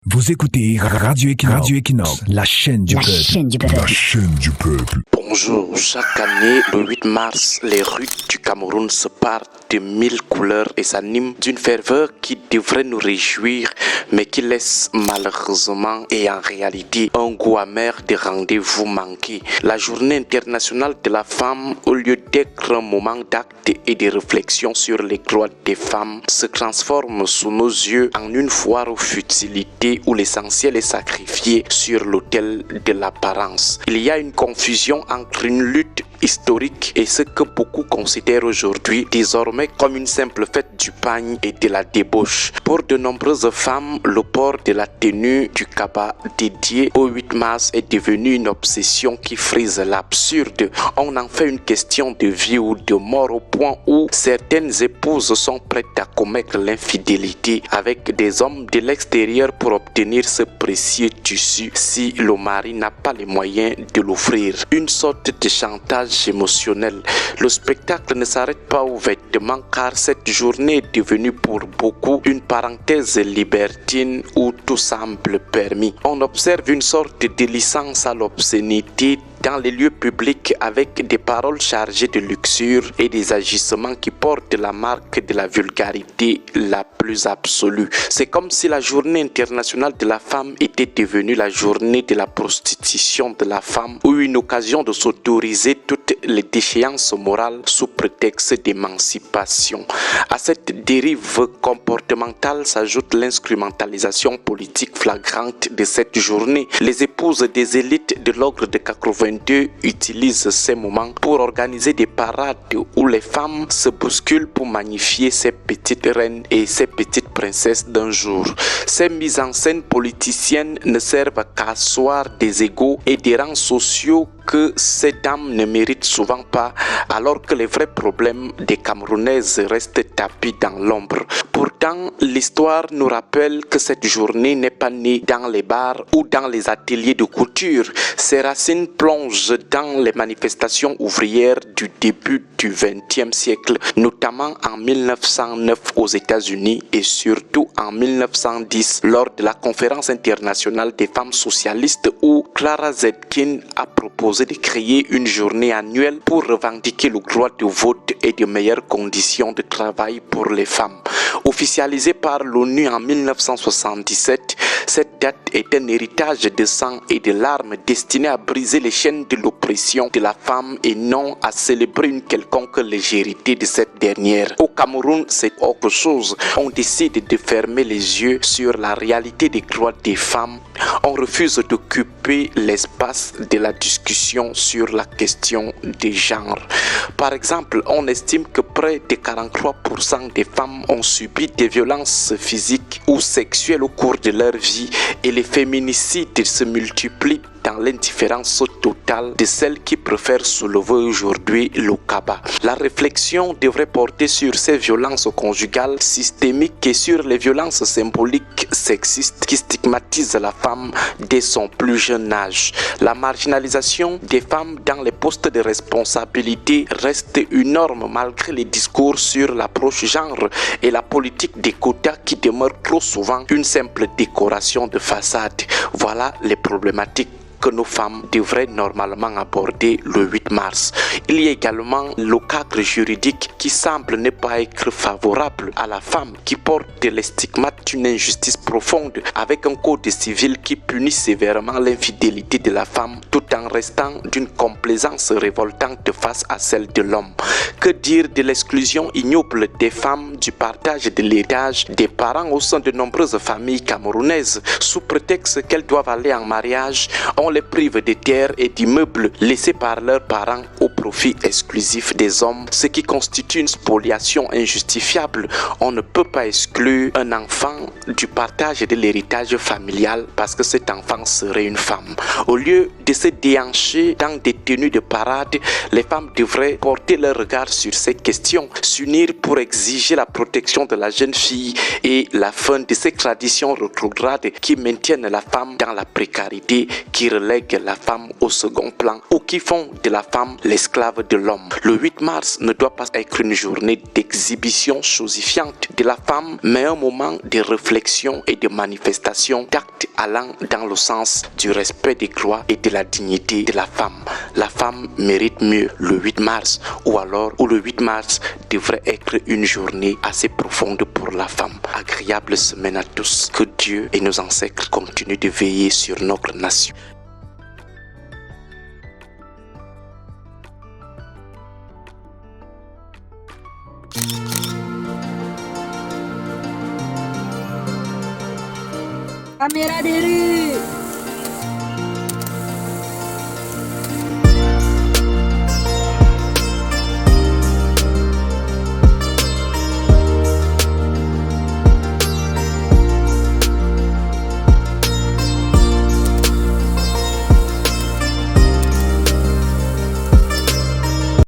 Vous écoutez Radio Equinox, la chaîne du peuple. La chaîne du peuple. Bonjour, chaque année, le 8 mars, les rues du Cameroun se partent de 1000 couleurs et s'animent d'une ferveur qui devrait nous réjouir, mais qui laisse malheureusement et en réalité un goût amer des rendez-vous manqués. La journée internationale de la femme, au lieu d'être un moment d'acte et de réflexion sur les droits des femmes, se transforme sous nos yeux en une foire aux futilités où l'essentiel est sacrifié sur l'autel de l'apparence. Il y a une confusion entre une lutte historique et ce que beaucoup considèrent aujourd'hui désormais comme une simple fête du pagne et de la débauche. Pour de nombreuses femmes, le port de la tenue du kaba dédié au 8 mars est devenu une obsession qui frise l'absurde. On en fait une question de vie ou de mort au point où certaines épouses sont prêtes à commettre l'infidélité avec des hommes de l'extérieur pour obtenir ce précieux tissu si le mari n'a pas les moyens de l'offrir. Une sorte de chantage émotionnel. Le spectacle ne s'arrête pas aux vêtements car cette journée est devenue pour beaucoup une parenthèse libertine où tout semble permis. On observe une sorte de licence à l'obscénité dans les lieux publics avec des paroles chargées de luxure et des agissements qui portent la marque de la vulgarité la plus absolue. C'est comme si la journée internationale de la femme était devenue la journée de la prostitution de la femme ou une occasion de s'autoriser toutes les déchéances morales sous prétexte d'émancipation. À cette dérive comportementale s'ajoute l'instrumentalisation politique flagrante de cette journée. Les épouses des élites de l'ordre de 82 utilisent ces moments pour organiser des parades où les femmes se bousculent pour magnifier ces petites reines et ces petites princesses d'un jour. Ces mises en scène politiciennes ne servent qu'à asseoir des égos et des rangs sociaux que ces dames ne méritent souvent pas, alors que les vrais problèmes des Camerounaises restent tapis dans l'ombre. Pourtant, l'histoire nous rappelle que cette journée n'est pas née dans les bars ou dans les ateliers de couture. Ses racines plongent dans les manifestations ouvrières du début du XXe siècle, notamment en 1909 aux États-Unis et surtout en 1910 lors de la conférence internationale des femmes socialistes où Clara Zetkin a proposé de créer une journée annuelle pour revendiquer le droit de vote et de meilleures conditions de travail pour les femmes. Officialisée par l'ONU en 1977, cette date est un héritage de sang et de larmes destiné à briser les chaînes de l'oppression de la femme et non à célébrer une quelconque légèreté de cette dernière. Au Cameroun, c'est autre chose. On décide de fermer les yeux sur la réalité des droits des femmes. On refuse d'occuper l'espace de la discussion sur la question des genres. Par exemple, on estime que près de 43% des femmes ont subi des violences physiques ou sexuelles au cours de leur vie et les féminicides se multiplient dans l'indifférence totale de celles qui préfèrent soulever aujourd'hui le kaba. La réflexion devrait porter sur ces violences conjugales systémiques et sur les violences symboliques sexistes qui stigmatisent la femme dès son plus jeune âge. La marginalisation des femmes dans les postes de responsabilité reste une norme malgré les discours sur l'approche genre et la politique des quotas qui demeure trop souvent une simple décoration de façade. Voilà les problématiques que nos femmes devraient normalement aborder le 8 mars. Il y a également le cadre juridique qui semble ne pas être favorable à la femme, qui porte les stigmates d'une injustice profonde avec un code civil qui punit sévèrement l'infidélité de la femme tout en restant d'une complaisance révoltante face à celle de l'homme. Que dire de l'exclusion ignoble des femmes du partage de l'héritage des parents au sein de nombreuses familles camerounaises sous prétexte qu'elles doivent aller en mariage? On les prive de terres et d'immeubles laissés par leurs parents au profit exclusif des hommes, ce qui constitue une spoliation injustifiable. On ne peut pas exclure un enfant du partage de l'héritage familial parce que cet enfant serait une femme. Au lieu de se déhancher dans des tenues de parade, les femmes devraient porter leur regard sur ces questions, s'unir pour exiger la protection de la jeune fille et la fin de ces traditions rétrogrades qui maintiennent la femme dans la précarité, qui relèguent la femme au second plan ou qui font de la femme l'esclave de l'homme. Le 8 mars ne doit pas être une journée d'exhibition chosifiante de la femme, mais un moment de réflexion et de manifestation d'actes allant dans le sens du respect des droits et de la dignité de la femme. La femme mérite mieux le 8 mars ou le 8 mars devrait être une journée assez profonde pour la femme. Agréable semaine à tous. Que Dieu et nos ancêtres continuent de veiller sur notre nation. Caméra de rue.